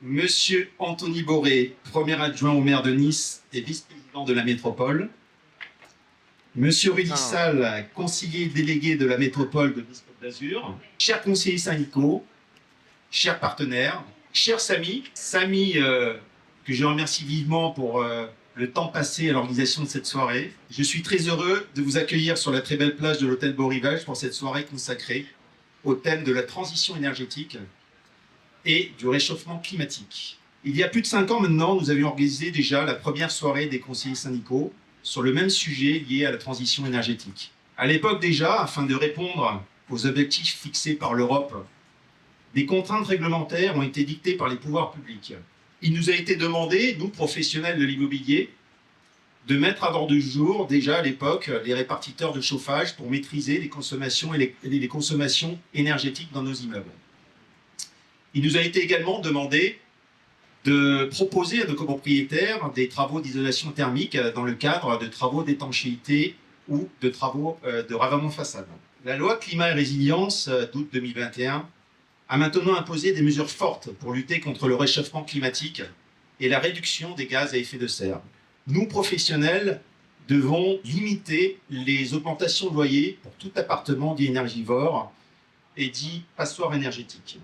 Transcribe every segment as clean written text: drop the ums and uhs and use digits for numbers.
Monsieur Anthony Boré, premier adjoint au maire de Nice et vice-président de la métropole. Monsieur Rudy Sall, conseiller délégué de la métropole de Nice-Côte d'Azur. Chers conseillers syndicaux, chers partenaires, cher Samy, que je remercie vivement pour le temps passé à l'organisation de cette soirée. Je suis très heureux de vous accueillir sur la très belle plage de l'hôtel Beau Rivage pour cette soirée consacrée au thème de la transition énergétique et du réchauffement climatique. Il y a plus de 5 ans maintenant, nous avions organisé déjà la première soirée des conseillers syndicaux sur le même sujet lié à la transition énergétique. À l'époque déjà, afin de répondre aux objectifs fixés par l'Europe, des contraintes réglementaires ont été dictées par les pouvoirs publics. Il nous a été demandé, nous professionnels de l'immobilier, de mettre à l'ordre du jour, déjà à l'époque, les répartiteurs de chauffage pour maîtriser les consommations énergétiques dans nos immeubles. Il nous a été également demandé de proposer à nos copropriétaires des travaux d'isolation thermique dans le cadre de travaux d'étanchéité ou de travaux de ravalement façade. La loi Climat et Résilience d'août 2021 a maintenant imposé des mesures fortes pour lutter contre le réchauffement climatique et la réduction des gaz à effet de serre. Nous, professionnels, devons limiter les augmentations de loyers pour tout appartement dit énergivore et dit passoire énergétique.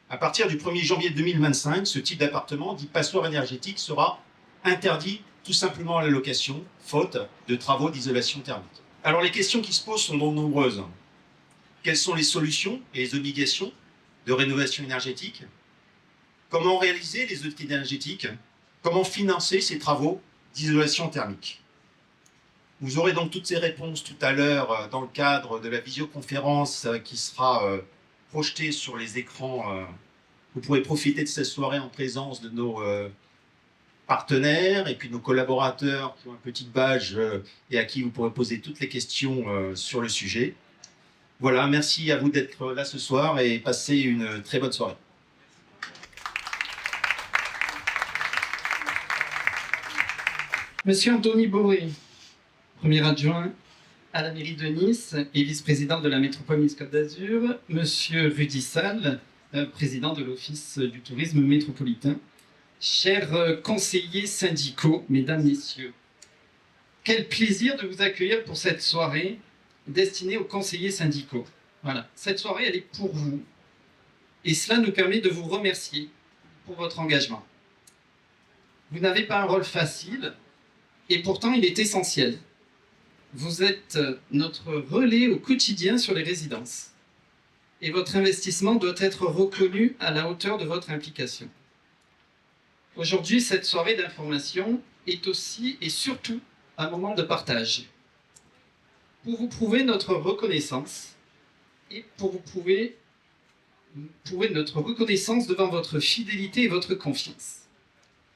À partir du 1er janvier 2025, ce type d'appartement dit passoire énergétique sera interdit tout simplement à la location, faute de travaux d'isolation thermique. Alors les questions qui se posent sont donc nombreuses. Quelles sont les solutions et les obligations de rénovation énergétique? Comment réaliser les audits énergétiques? Comment financer ces travaux d'isolation thermique? Vous aurez donc toutes ces réponses tout à l'heure dans le cadre de la visioconférence qui sera projetée sur les écrans. Vous pourrez profiter de cette soirée en présence de nos partenaires et puis nos collaborateurs qui ont un petit badge et à qui vous pourrez poser toutes les questions sur le sujet. Voilà, merci à vous d'être là ce soir et passez une très bonne soirée. Monsieur Anthony Boré, premier adjoint à la mairie de Nice et vice-président de la métropole Nice-Côte d'Azur. Monsieur Rudy Sall, président de l'Office du tourisme métropolitain. Chers conseillers syndicaux, mesdames, messieurs, quel plaisir de vous accueillir pour cette soirée destinée aux conseillers syndicaux. Voilà, cette soirée, elle est pour vous. Et cela nous permet de vous remercier pour votre engagement. Vous n'avez pas un rôle facile, et pourtant il est essentiel. Vous êtes notre relais au quotidien sur les résidences. Et votre investissement doit être reconnu à la hauteur de votre implication. Aujourd'hui, cette soirée d'information est aussi et surtout un moment de partage. Pour vous prouver notre reconnaissance et pour vous prouver notre reconnaissance devant votre fidélité et votre confiance.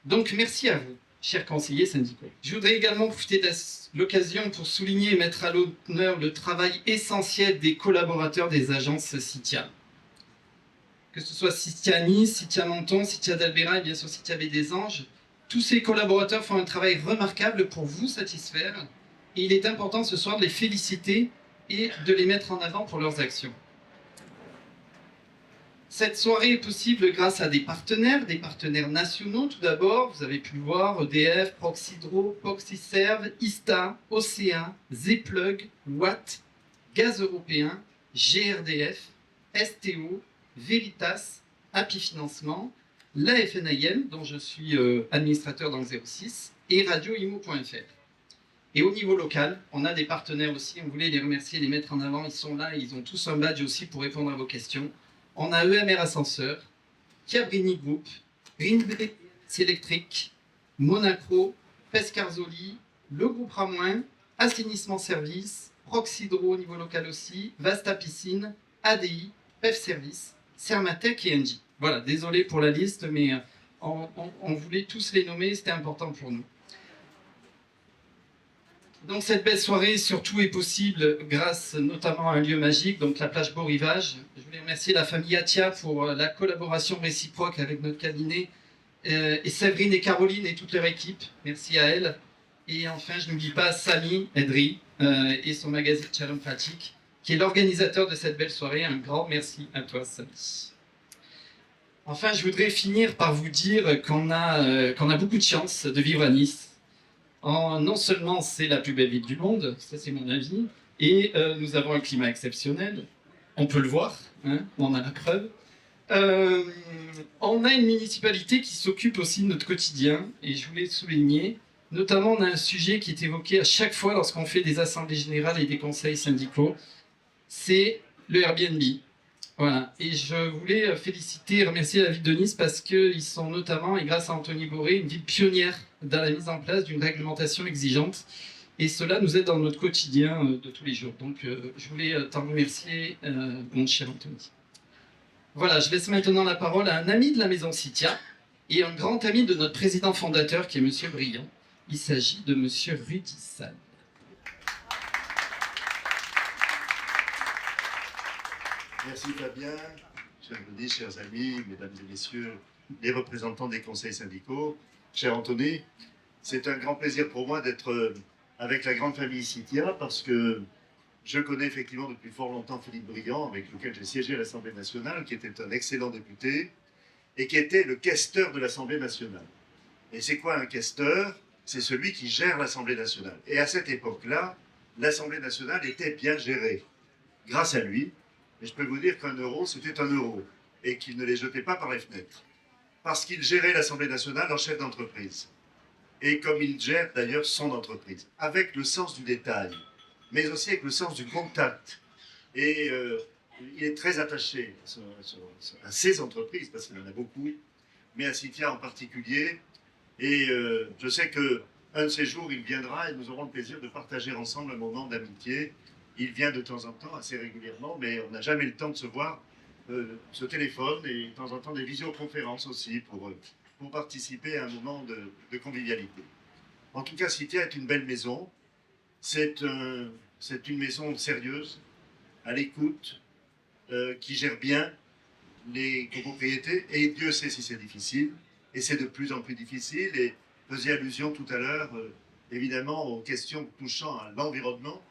Donc merci à vous, chers conseillers syndicaux. Je voudrais également profiter de l'occasion pour souligner et mettre à l'honneur le travail essentiel des collaborateurs des agences Citia. Que ce soit Citia Nice, Citia Menton, Citia d'Albera et bien sûr Citia Baie des Anges, tous ces collaborateurs font un travail remarquable pour vous satisfaire et il est important ce soir de les féliciter et de les mettre en avant pour leurs actions. Cette soirée est possible grâce à des partenaires nationaux tout d'abord. Vous avez pu le voir, EDF, Proxydro, Proxyserve, ISTA, Océan, Zplug, Watt, Gaz Européen, GRDF, STO, Veritas, Happy Financement, la FNIM, dont je suis administrateur dans le 06, et radioimo.fr. Et au niveau local, on a des partenaires aussi, on voulait les remercier, les mettre en avant, ils sont là, ils ont tous un badge aussi pour répondre à vos questions. On a EMR Ascenseur, Chiabrini Group, Greenway Électrique, Monaco, Pescarzoli, le groupe Ramoin, Assainissement Service, Proxydro au niveau local aussi, Vasta Piscine, ADI, PEF Service, Sermatec et Engie. Voilà, désolé pour la liste, mais on voulait tous les nommer, c'était important pour nous. Donc cette belle soirée surtout est possible grâce notamment à un lieu magique, donc la plage Beau Rivage. Je voulais remercier la famille Atia pour la collaboration réciproque avec notre cabinet, et Séverine et Caroline et toute leur équipe, merci à elles. Et enfin, je n'oublie pas Samy Edry et son magazine Challenge Pratique, qui est l'organisateur de cette belle soirée. Un grand merci à toi, Samy. Enfin, je voudrais finir par vous dire qu'on a beaucoup de chance de vivre à Nice. Non seulement c'est la plus belle ville du monde, ça c'est mon avis, et nous avons un climat exceptionnel, on peut le voir, hein, on en a la preuve. Euh, on a une municipalité qui s'occupe aussi de notre quotidien, et je voulais souligner, notamment on a un sujet qui est évoqué à chaque fois lorsqu'on fait des assemblées générales et des conseils syndicaux, c'est le Airbnb. Voilà, et je voulais féliciter et remercier la ville de Nice parce qu'ils sont notamment, et grâce à Anthony Boré, une ville pionnière dans la mise en place d'une réglementation exigeante. Et cela nous aide dans notre quotidien de tous les jours. Donc je voulais t'en remercier, mon cher Anthony. Voilà, je laisse maintenant la parole à un ami de la maison Citia et un grand ami de notre président fondateur qui est Monsieur Briand. Il s'agit de Monsieur Rudy Sall. Merci Fabien, chers Rudy, chers amis, mesdames et messieurs, les représentants des conseils syndicaux, cher Anthony, c'est un grand plaisir pour moi d'être avec la grande famille Citia parce que je connais effectivement depuis fort longtemps Philippe Briand, avec lequel j'ai siégé à l'Assemblée nationale, qui était un excellent député et qui était le questeur de l'Assemblée nationale. Et c'est quoi un questeur? C'est celui qui gère l'Assemblée nationale. Et à cette époque-là, l'Assemblée nationale était bien gérée. Grâce à lui, et je peux vous dire qu'un euro, c'était un euro, et qu'il ne les jetait pas par les fenêtres. Parce qu'il gérait l'Assemblée nationale en chef d'entreprise. Et comme il gère d'ailleurs son entreprise, avec le sens du détail, mais aussi avec le sens du contact. Et il est très attaché à ses entreprises, parce qu'il en a beaucoup, mais à Citia en particulier. Et je sais qu'un de ces jours, il viendra et nous aurons le plaisir de partager ensemble un moment d'amitié. Il vient de temps en temps, assez régulièrement, mais on n'a jamais le temps de se voir, ce téléphone et de temps en temps des visioconférences aussi pour participer à un moment de convivialité. En tout cas, Citia est une belle maison. C'est une maison sérieuse, à l'écoute, qui gère bien les copropriétés. Et Dieu sait si c'est difficile. Et c'est de plus en plus difficile. Et faisait allusion tout à l'heure, évidemment, aux questions touchant à l'environnement.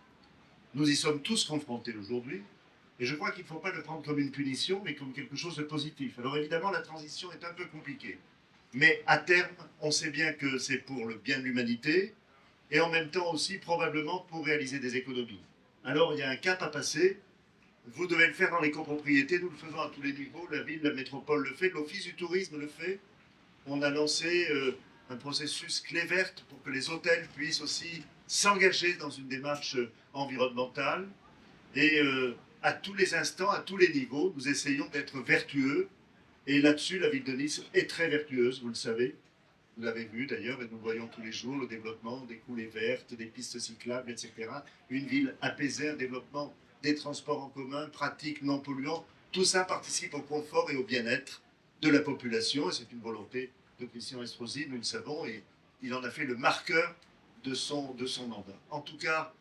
Nous y sommes tous confrontés aujourd'hui. Et je crois qu'il ne faut pas le prendre comme une punition, mais comme quelque chose de positif. Alors évidemment, la transition est un peu compliquée. Mais à terme, on sait bien que c'est pour le bien de l'humanité, et en même temps aussi probablement pour réaliser des économies. Alors il y a un cap à passer. Vous devez le faire dans les copropriétés. Nous le faisons à tous les niveaux. La ville, la métropole le fait. L'Office du tourisme le fait. On a lancé un processus clé verte pour que les hôtels puissent aussi s'engager dans une démarche environnementale. Et à tous les instants, à tous les niveaux, nous essayons d'être vertueux. Et là-dessus, la ville de Nice est très vertueuse, vous le savez. Vous l'avez vu d'ailleurs, et nous voyons tous les jours le développement des coulées vertes, des pistes cyclables, etc. Une ville apaisée, un développement des transports en commun, pratique, non polluants. Tout ça participe au confort et au bien-être de la population. Et c'est une volonté de Christian Estrosi, nous le savons, et il en a fait le marqueur de son mandat. En tout cas,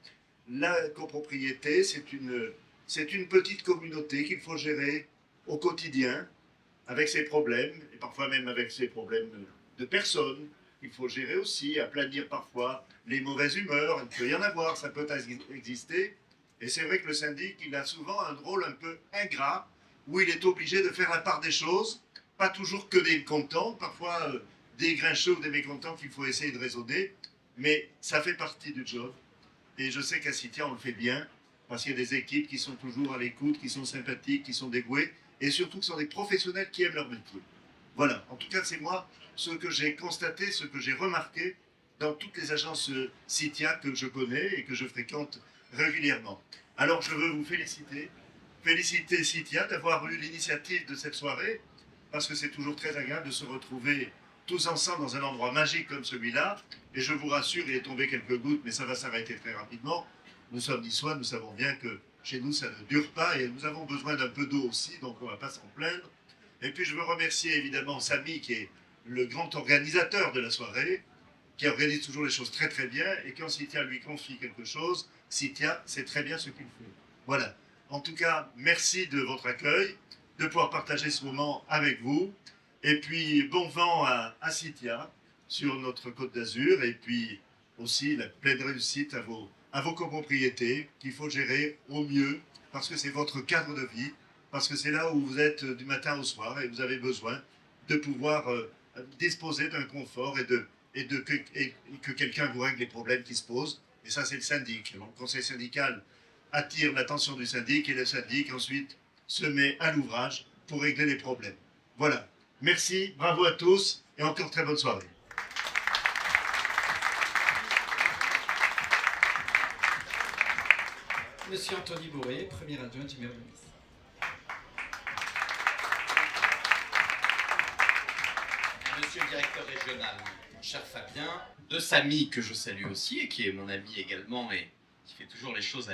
la copropriété, c'est une petite communauté qu'il faut gérer au quotidien, avec ses problèmes, et parfois même avec ses problèmes de personnes. Il faut gérer aussi, aplanir parfois les mauvaises humeurs. Il peut y en avoir, ça peut exister. Et c'est vrai que le syndic, il a souvent un rôle un peu ingrat, où il est obligé de faire la part des choses, pas toujours que des contents, parfois des grincheux ou des mécontents qu'il faut essayer de raisonner, mais ça fait partie du job. Et je sais qu'à Citia, on le fait bien, parce qu'il y a des équipes qui sont toujours à l'écoute, qui sont sympathiques, qui sont dévouées, et surtout qui sont des professionnels qui aiment leur métier. Voilà, en tout cas, c'est moi ce que j'ai constaté, ce que j'ai remarqué dans toutes les agences Citia que je connais et que je fréquente régulièrement. Alors, je veux vous féliciter Citia d'avoir eu l'initiative de cette soirée, parce que c'est toujours très agréable de se retrouver tous ensemble dans un endroit magique comme celui-là. Et je vous rassure, il est tombé quelques gouttes, mais ça va s'arrêter très rapidement. Nous sommes niçois, nous savons bien que chez nous, ça ne dure pas et nous avons besoin d'un peu d'eau aussi, donc on ne va pas s'en plaindre. Et puis je veux remercier évidemment Samy, qui est le grand organisateur de la soirée, qui organise toujours les choses très très bien, et quand Citia lui confie quelque chose, Citia sait très bien ce qu'il fait. Voilà. En tout cas, merci de votre accueil, de pouvoir partager ce moment avec vous. Et puis, bon vent à Citia, sur notre Côte d'Azur, et puis aussi la pleine réussite à vos copropriétés qu'il faut gérer au mieux, parce que c'est votre cadre de vie, parce que c'est là où vous êtes du matin au soir et vous avez besoin de pouvoir disposer d'un confort et que quelqu'un vous règle les problèmes qui se posent. Et ça, c'est le syndic. Donc, le conseil syndical attire l'attention du syndic et le syndic ensuite se met à l'ouvrage pour régler les problèmes. Voilà. Merci, bravo à tous et encore très bonne soirée. Monsieur Anthony Bourré, premier adjoint du maire de Nice. Monsieur le directeur régional, mon cher Fabien, de Samy que je salue aussi et qui est mon ami également et qui fait toujours les choses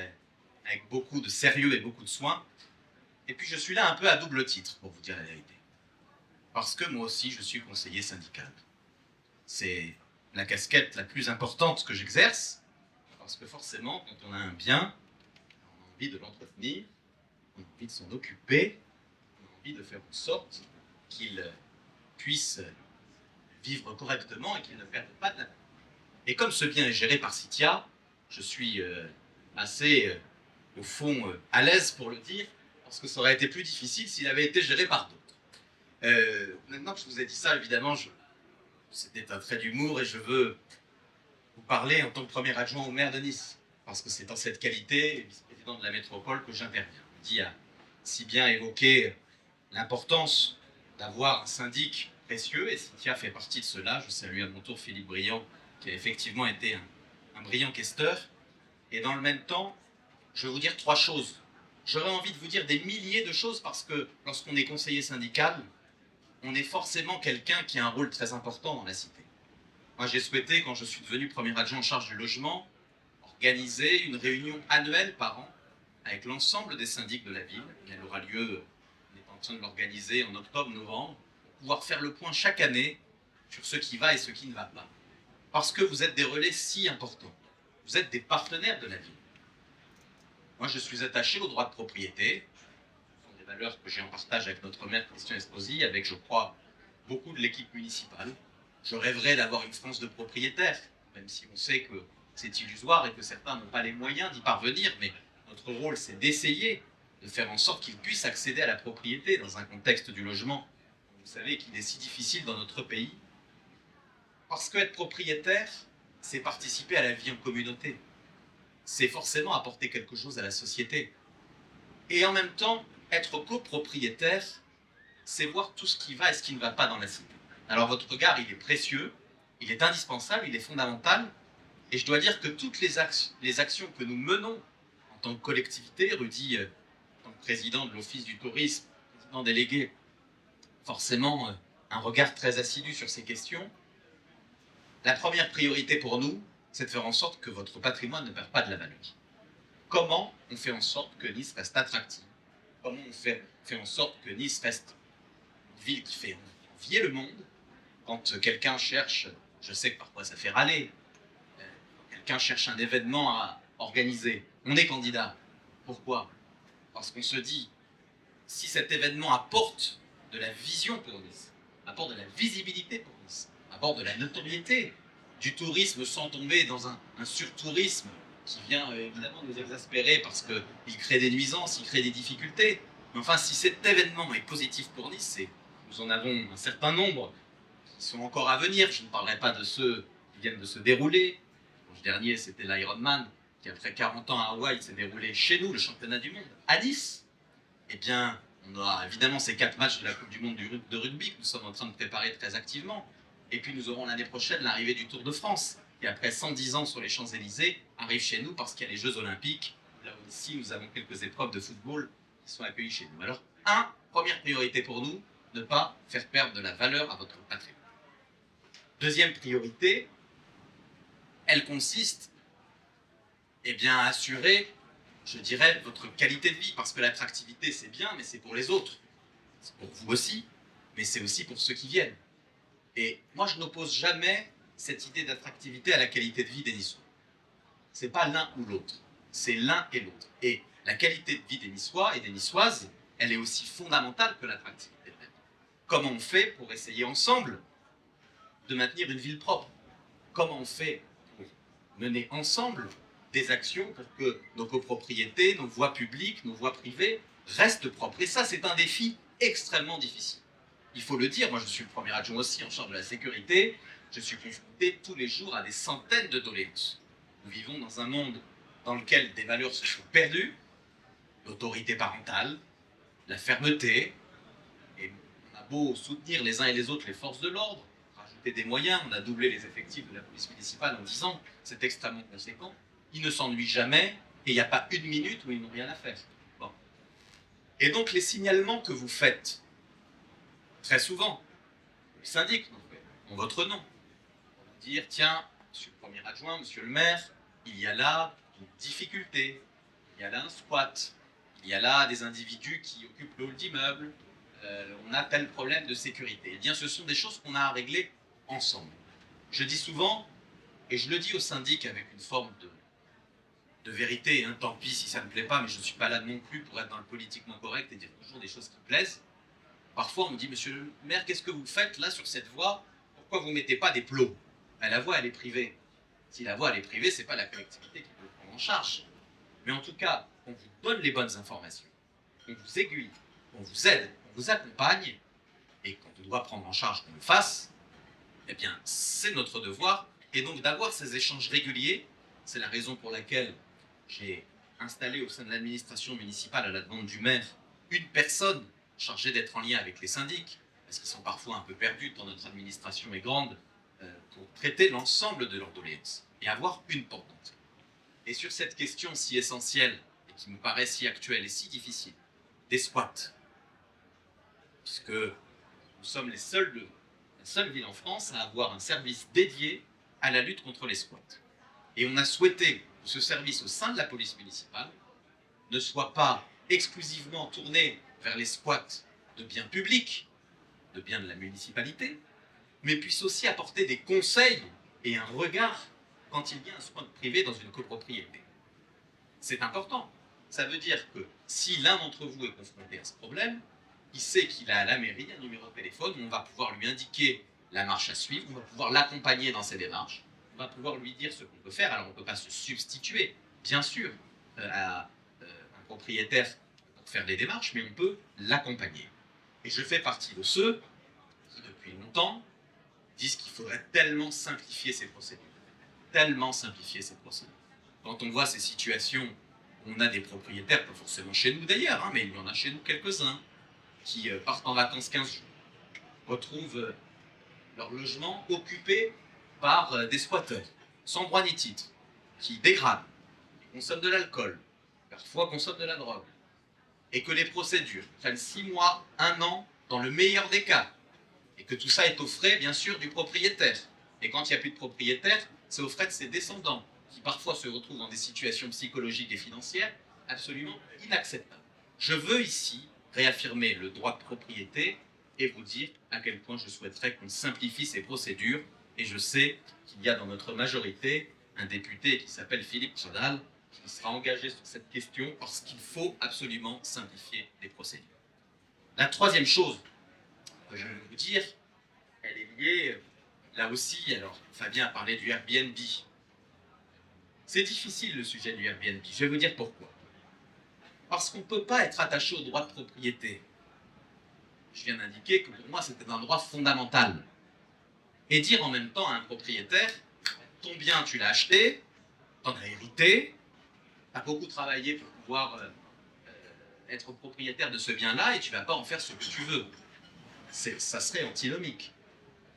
avec beaucoup de sérieux et beaucoup de soin. Et puis je suis là un peu à double titre, pour vous dire la vérité. Parce que moi aussi je suis conseiller syndical. C'est la casquette la plus importante que j'exerce, parce que forcément quand on a un bien, on a envie de l'entretenir, on a envie de s'en occuper, on a envie de faire en sorte qu'il puisse vivre correctement et qu'il ne perde pas de la vie. Et comme ce bien est géré par Citia, je suis assez, au fond, à l'aise pour le dire, parce que ça aurait été plus difficile s'il avait été géré par d'autres. Maintenant que je vous ai dit ça, évidemment, c'était un trait d'humour et je veux vous parler en tant que premier adjoint au maire de Nice, parce que c'est dans cette qualité, vice-président de la métropole, que j'interviens. Dit à si bien évoquer l'importance d'avoir un syndic précieux, et Citia fait partie de cela. Je salue à mon tour Philippe Briand, qui a effectivement été un brillant questeur. Et dans le même temps, je vais vous dire 3 choses. J'aurais envie de vous dire des milliers de choses, parce que lorsqu'on est conseiller syndical, on est forcément quelqu'un qui a un rôle très important dans la cité. Moi, j'ai souhaité, quand je suis devenu premier adjoint en charge du logement, organiser une réunion annuelle par an avec l'ensemble des syndics de la ville. Elle aura lieu, on est en train de l'organiser en octobre-novembre, pour pouvoir faire le point chaque année sur ce qui va et ce qui ne va pas. Parce que vous êtes des relais si importants. Vous êtes des partenaires de la ville. Moi, je suis attaché au droit de propriété. Ce sont des valeurs que j'ai en partage avec notre maire Christian Esposi, avec, je crois, beaucoup de l'équipe municipale. Je rêverais d'avoir une France de propriétaires, même si on sait que c'est illusoire et que certains n'ont pas les moyens d'y parvenir, mais notre rôle, c'est d'essayer de faire en sorte qu'ils puissent accéder à la propriété dans un contexte du logement, vous savez, qu'il est si difficile dans notre pays. Parce qu'être propriétaire, c'est participer à la vie en communauté. C'est forcément apporter quelque chose à la société. Et en même temps, être copropriétaire, c'est voir tout ce qui va et ce qui ne va pas dans la cité. Alors votre regard, il est précieux, il est indispensable, il est fondamental. Et je dois dire que toutes les actions que nous menons en tant que collectivité, Rudy, en tant que président de l'Office du tourisme, président délégué, forcément un regard très assidu sur ces questions. La première priorité pour nous, c'est de faire en sorte que votre patrimoine ne perde pas de la valeur. Comment on fait en sorte que Nice reste attractive? Comment on fait en sorte que Nice reste une ville qui fait envier le monde? Quand quelqu'un cherche, je sais que parfois ça fait râler, quand quelqu'un cherche un événement à organiser, on est candidat. Pourquoi? Parce qu'on se dit, si cet événement apporte de la vision pour Nice, apporte de la visibilité pour Nice, apporte de la notoriété, du tourisme sans tomber dans un surtourisme qui vient évidemment nous exaspérer parce qu'il crée des nuisances, il crée des difficultés. Mais enfin, si cet événement est positif pour Nice, et nous en avons un certain nombre qui sont encore à venir, je ne parlerai pas de ceux qui viennent de se dérouler. Le dernier, c'était l'Ironman, qui après 40 ans à Hawaï s'est déroulé chez nous, le championnat du monde, à Nice. Eh bien, on aura évidemment ces 4 matchs de la Coupe du Monde de rugby que nous sommes en train de préparer très activement. Et puis nous aurons l'année prochaine l'arrivée du Tour de France, qui après 110 ans sur les Champs-Élysées, arrive chez nous parce qu'il y a les Jeux Olympiques. Là aussi, nous avons quelques épreuves de football qui sont accueillies chez nous. Alors, première priorité pour nous, ne pas faire perdre de la valeur à votre patrimoine. Deuxième priorité, elle consiste à assurer, je dirais, votre qualité de vie, parce que l'attractivité, c'est bien, mais c'est pour les autres. C'est pour vous aussi, mais c'est aussi pour ceux qui viennent. Et moi, je n'oppose jamais cette idée d'attractivité à la qualité de vie des Niçois. C'est pas l'un ou l'autre, c'est l'un et l'autre. Et la qualité de vie des Niçois et des Niçoises, elle est aussi fondamentale que l'attractivité de la vie. Comment on fait pour essayer ensemble de maintenir une ville propre? Comment on fait pour mener ensemble des actions pour que nos copropriétés, nos voies publiques, nos voies privées reste propre. Et ça, c'est un défi extrêmement difficile. Il faut le dire, moi je suis le premier adjoint aussi en charge de la sécurité, je suis confronté tous les jours à des centaines de doléances. Nous vivons dans un monde dans lequel des valeurs se sont perdues, l'autorité parentale, la fermeté, et on a beau soutenir les uns et les autres les forces de l'ordre, rajouter des moyens, on a doublé les effectifs de la police municipale en 10 ans, c'est extrêmement conséquent, ils ne s'ennuient jamais, et il n'y a pas une minute où ils n'ont rien à faire. Bon. Et donc les signalements que vous faites, très souvent, le syndic en votre nom, dire tiens, monsieur le premier adjoint, monsieur le maire, il y a là une difficulté, il y a là un squat, il y a là des individus qui occupent le hall d'immeuble, on a tel problème de sécurité. Eh bien, ce sont des choses qu'on a à régler ensemble. Je dis souvent, et je le dis au syndic avec une forme de vérité, hein, tant pis si ça ne plaît pas, mais je ne suis pas là non plus pour être dans le politiquement correct et dire toujours des choses qui plaisent. Parfois, on me dit, monsieur le maire, qu'est-ce que vous faites là sur cette voie? Pourquoi vous ne mettez pas des plots? La voie, elle est privée. Si la voie, elle est privée, ce n'est pas la collectivité qui peut le prendre en charge. Mais en tout cas, on vous donne les bonnes informations, on vous aiguille, on vous aide, on vous accompagne, et quand on doit prendre en charge qu'on le fasse, eh bien, c'est notre devoir. Et donc, d'avoir ces échanges réguliers, c'est la raison pour laquelle j'ai installé au sein de l'administration municipale, à la demande du maire, une personne chargée d'être en lien avec les syndics, parce qu'ils sont parfois un peu perdus tant notre administration est grande, pour traiter l'ensemble de leurs doléances et avoir une porte d'entrée. Et sur cette question si essentielle et qui me paraît si actuelle et si difficile, des squats, puisque nous sommes la seule ville en France à avoir un service dédié à la lutte contre les squats. Et on a souhaité que ce service au sein de la police municipale ne soit pas exclusivement tourné vers les squats de biens publics, de biens de la municipalité, mais puisse aussi apporter des conseils et un regard quand il y a un squat privé dans une copropriété. C'est important. Ça veut dire que si l'un d'entre vous est confronté à ce problème, il sait qu'il a à la mairie un numéro de téléphone où on va pouvoir lui indiquer la marche à suivre, on va pouvoir l'accompagner dans ses démarches, on va pouvoir lui dire ce qu'on peut faire. Alors on ne peut pas se substituer, bien sûr, à un propriétaire pour faire des démarches, mais on peut l'accompagner. Et je fais partie de ceux qui, depuis longtemps, disent qu'il faudrait tellement simplifier ces procédures. Tellement simplifier ces procédures. Quand on voit ces situations où on a des propriétaires, pas forcément chez nous d'ailleurs, hein, mais il y en a chez nous quelques-uns, qui partent en vacances 15 jours, retrouvent leur logement occupé par des squatteurs, sans droit ni titre, qui dégradent, qui consomment de l'alcool, parfois consomment de la drogue, et que les procédures prennent 6 mois, 1 an, dans le meilleur des cas, et que tout ça est aux frais, bien sûr, du propriétaire. Et quand il n'y a plus de propriétaire, c'est aux frais de ses descendants, qui parfois se retrouvent dans des situations psychologiques et financières absolument inacceptables. Je veux ici réaffirmer le droit de propriété et vous dire à quel point je souhaiterais qu'on simplifie ces procédures. Et je sais qu'il y a dans notre majorité un député qui s'appelle Philippe Chaudal, qui sera engagé sur cette question parce qu'il faut absolument simplifier les procédures. La troisième chose que je vais vous dire, elle est liée, là aussi, alors Fabien a parlé du Airbnb. C'est difficile le sujet du Airbnb, je vais vous dire pourquoi. Parce qu'on ne peut pas être attaché au droit de propriété. Je viens d'indiquer que pour moi c'était un droit fondamental. Et dire en même temps à un propriétaire, ton bien tu l'as acheté, t'en as hérité, t'as beaucoup travaillé pour pouvoir être propriétaire de ce bien-là et tu ne vas pas en faire ce que tu veux. Ça serait antinomique.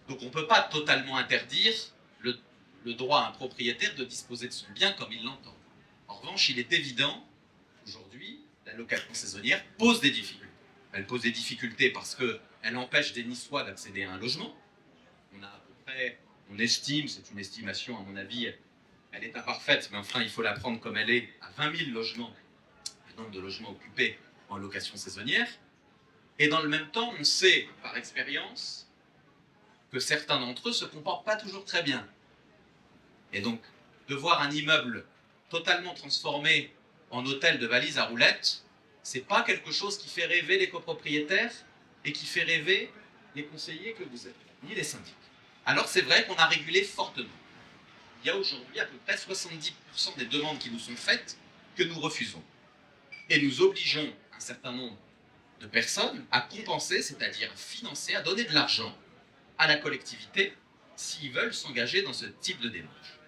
Donc on ne peut pas totalement interdire le droit à un propriétaire de disposer de son bien comme il l'entend. En revanche, il est évident qu'aujourd'hui, la location saisonnière pose des difficultés. Elle pose des difficultés parce qu'elle empêche des Niçois d'accéder à un logement. On a à peu près, on estime, c'est une estimation à mon avis, elle est imparfaite, mais enfin il faut la prendre comme elle est, à 20 000 logements, le nombre de logements occupés en location saisonnière. Et dans le même temps, on sait par expérience que certains d'entre eux se comportent pas toujours très bien. Et donc, de voir un immeuble totalement transformé en hôtel de valises à roulettes, c'est pas quelque chose qui fait rêver les copropriétaires et qui fait rêver les conseillers que vous êtes, ni les syndics. Alors c'est vrai qu'on a régulé fortement. Il y a aujourd'hui à peu près 70% des demandes qui nous sont faites que nous refusons. Et nous obligeons un certain nombre de personnes à compenser, c'est-à-dire à financer, à donner de l'argent à la collectivité s'ils veulent s'engager dans ce type de démarche.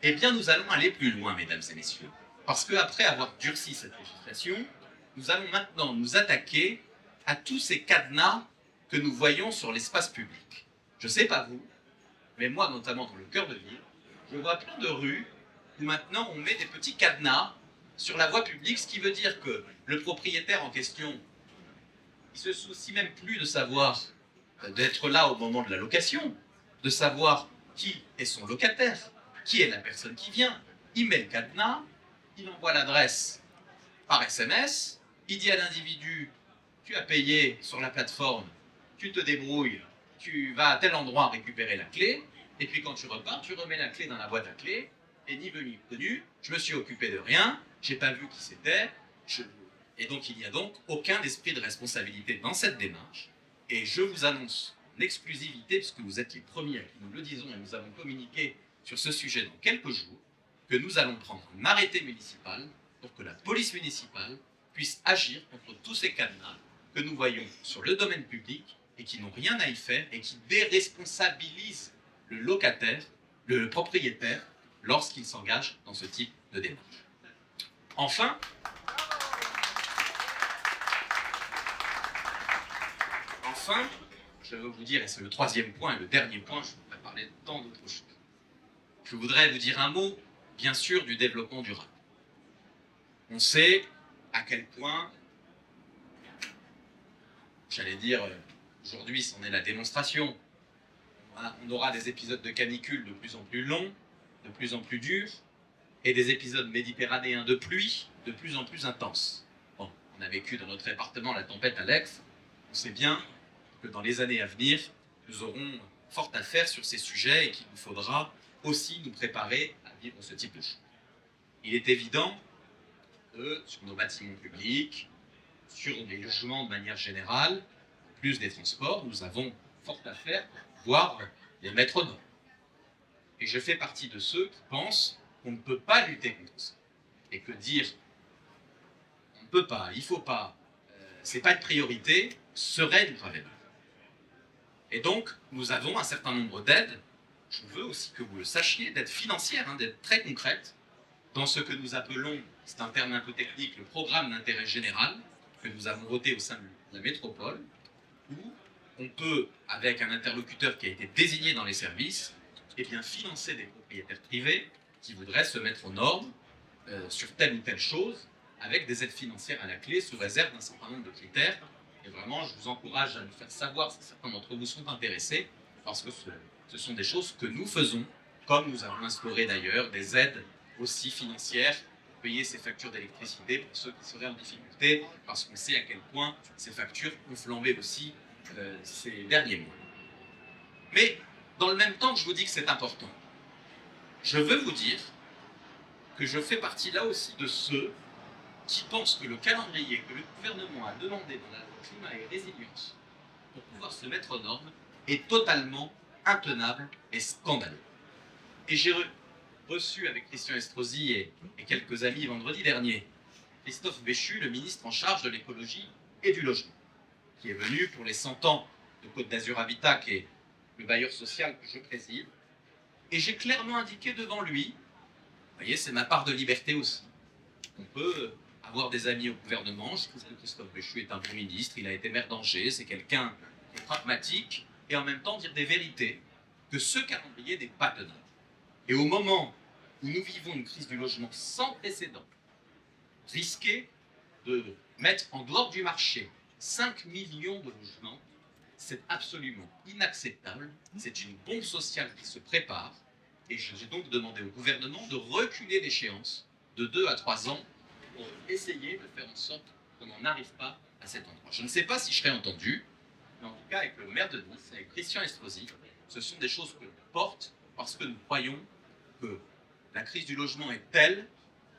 Eh bien, nous allons aller plus loin, mesdames et messieurs, parce qu'après avoir durci cette législation, nous allons maintenant nous attaquer à tous ces cadenas que nous voyons sur l'espace public. Je ne sais pas vous, mais moi, notamment dans le cœur de ville, je vois plein de rues où maintenant on met des petits cadenas sur la voie publique, ce qui veut dire que le propriétaire en question, il se soucie même plus de savoir, d'être là au moment de la location, de savoir qui est son locataire, qui est la personne qui vient. Il met le cadenas, il envoie l'adresse par SMS, il dit à l'individu, tu as payé sur la plateforme, tu te débrouilles, tu vas à tel endroit récupérer la clé, et puis quand tu repars, tu remets la clé dans la boîte à clés, et ni venu ni connu, je me suis occupé de rien, j'ai pas vu qui c'était, et donc il n'y a donc aucun esprit de responsabilité dans cette démarche, et je vous annonce en exclusivité, puisque vous êtes les premiers à qui nous le disons, et nous avons communiqué sur ce sujet dans quelques jours, que nous allons prendre un arrêté municipal pour que la police municipale puisse agir contre tous ces cadenas que nous voyons sur le domaine public et qui n'ont rien à y faire et qui déresponsabilisent le locataire, le propriétaire, lorsqu'il s'engage dans ce type de démarche. Enfin, je veux vous dire, et c'est le troisième point et le dernier point, je voudrais parler de tant d'autres choses. Je voudrais vous dire un mot, bien sûr, du développement durable. On sait à quel point, j'allais dire, aujourd'hui c'en est la démonstration, on aura des épisodes de canicule de plus en plus longs, de plus en plus durs, et des épisodes méditerranéens de pluie de plus en plus intenses. Bon, on a vécu dans notre département la tempête Alex, on sait bien que dans les années à venir, nous aurons fort à faire sur ces sujets et qu'il nous faudra aussi nous préparer à vivre ce type de choses. Il est évident que sur nos bâtiments publics, sur les logements de manière générale, en plus des transports, nous avons fort à faire pour pouvoir les mettre aux normes. Et je fais partie de ceux qui pensent qu'on ne peut pas lutter contre ça. Et que dire on ne peut pas, il ne faut pas, c'est pas une priorité, serait une grave erreur. Et donc, nous avons un certain nombre d'aides, je veux aussi que vous le sachiez, d'aides financières, d'aides très concrètes, dans ce que nous appelons, c'est un terme un peu technique, le programme d'intérêt général, que nous avons voté au sein de la métropole, où on peut, avec un interlocuteur qui a été désigné dans les services, eh bien, financer des propriétaires privés qui voudraient se mettre aux normes sur telle ou telle chose, avec des aides financières à la clé, sous réserve d'un certain nombre de critères. Et vraiment, je vous encourage à nous faire savoir si certains d'entre vous sont intéressés, parce que ce sont des choses que nous faisons, comme nous avons instauré d'ailleurs des aides aussi financières pour payer ces factures d'électricité pour ceux qui seraient en difficulté, parce qu'on sait à quel point ces factures ont flambé aussi ces derniers mois. Mais dans le même temps que je vous dis que c'est important, je veux vous dire que je fais partie là aussi de ceux qui pensent que le calendrier que le gouvernement a demandé dans la loi climat et résilience pour pouvoir se mettre aux normes est totalement intenable et scandaleux. Et j'ai reçu avec Christian Estrosi et quelques amis vendredi dernier Christophe Béchu, le ministre en charge de l'écologie et du logement, qui est venu pour les 100 ans de Côte d'Azur Habitat, qui est le bailleur social que je préside. Et j'ai clairement indiqué devant lui, vous voyez, c'est ma part de liberté aussi. On peut avoir des amis au gouvernement. Je trouve que Christophe Béchu est un bon ministre, il a été maire d'Angers, c'est quelqu'un qui est pragmatique, et en même temps dire des vérités, que ce calendrier n'est pas tenable. Et au moment où nous vivons une crise du logement sans précédent, risquer de mettre en dehors du marché 5 millions de logements, c'est absolument inacceptable. C'est une bombe sociale qui se prépare. Et j'ai donc demandé au gouvernement de reculer l'échéance de 2 à 3 ans pour essayer de faire en sorte qu'on n'en arrive pas à cet endroit. Je ne sais pas si je serai entendu, mais en tout cas avec le maire de Nice, avec Christian Estrosi, ce sont des choses que l'on porte parce que nous croyons que la crise du logement est telle,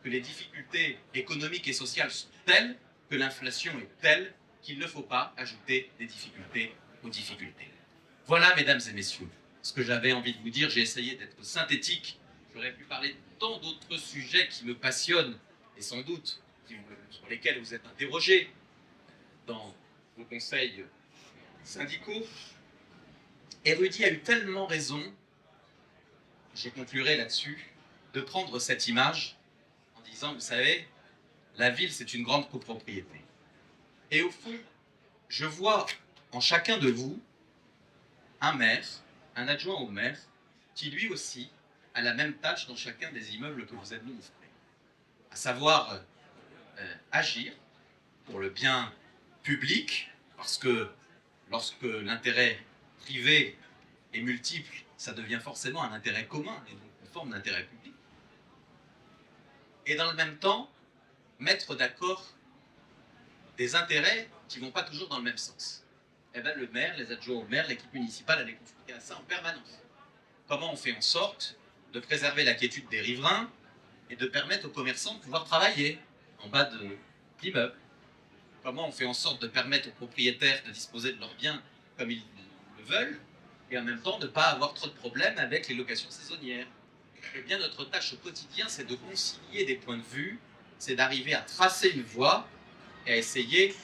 que les difficultés économiques et sociales sont telles, que l'inflation est telle qu'il ne faut pas ajouter des difficultés aux difficultés. Voilà, mesdames et messieurs, ce que j'avais envie de vous dire. J'ai essayé d'être synthétique. J'aurais pu parler de tant d'autres sujets qui me passionnent et sans doute sur lesquels vous êtes interrogés. dans vos conseils syndicaux. Et Rudy a eu tellement raison, je conclurai là-dessus, de prendre cette image en disant, vous savez, la ville, c'est une grande copropriété. Et au fond, je vois en chacun de vous un maire, un adjoint au maire, qui lui aussi a la même tâche dans chacun des immeubles que vous administrez. À savoir agir pour le bien public, parce que lorsque l'intérêt privé est multiple, ça devient forcément un intérêt commun, et donc une forme d'intérêt public. Et dans le même temps, mettre d'accord des intérêts qui ne vont pas toujours dans le même sens. Eh bien, le maire, les adjoints au maire, l'équipe municipale, elle est confrontée à ça en permanence. Comment on fait en sorte de préserver la quiétude des riverains et de permettre aux commerçants de pouvoir travailler en bas de l'immeuble? Comment on fait en sorte de permettre aux propriétaires de disposer de leurs biens comme ils le veulent et en même temps de ne pas avoir trop de problèmes avec les locations saisonnières? Eh bien, notre tâche au quotidien, c'est de concilier des points de vue, c'est d'arriver à tracer une voie et à essayer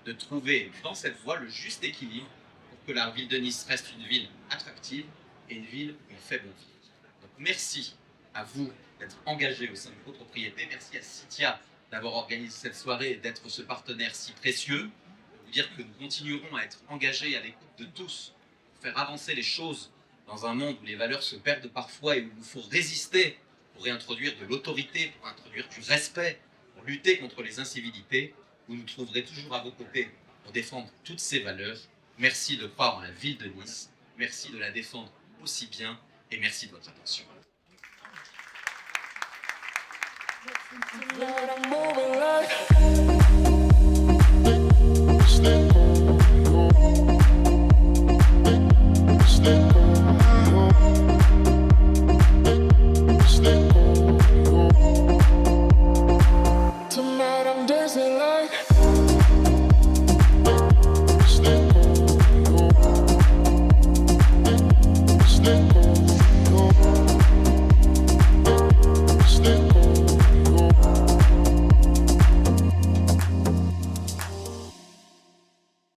de trouver dans cette voie le juste équilibre pour que la ville de Nice reste une ville attractive et une ville où il fait bon vivre. Donc merci à vous d'être engagés au sein de copropriété. Merci à Citia d'avoir organisé cette soirée et d'être ce partenaire si précieux. Vous dire que nous continuerons à être engagés à l'écoute de tous pour faire avancer les choses dans un monde où les valeurs se perdent parfois et où il nous faut résister pour réintroduire de l'autorité, pour introduire du respect, pour lutter contre les incivilités. Vous nous trouverez toujours à vos côtés pour défendre toutes ces valeurs. Merci de croire en la ville de Nice. Merci de la défendre aussi bien et merci de votre attention. Tonight I'm dancing like Snake.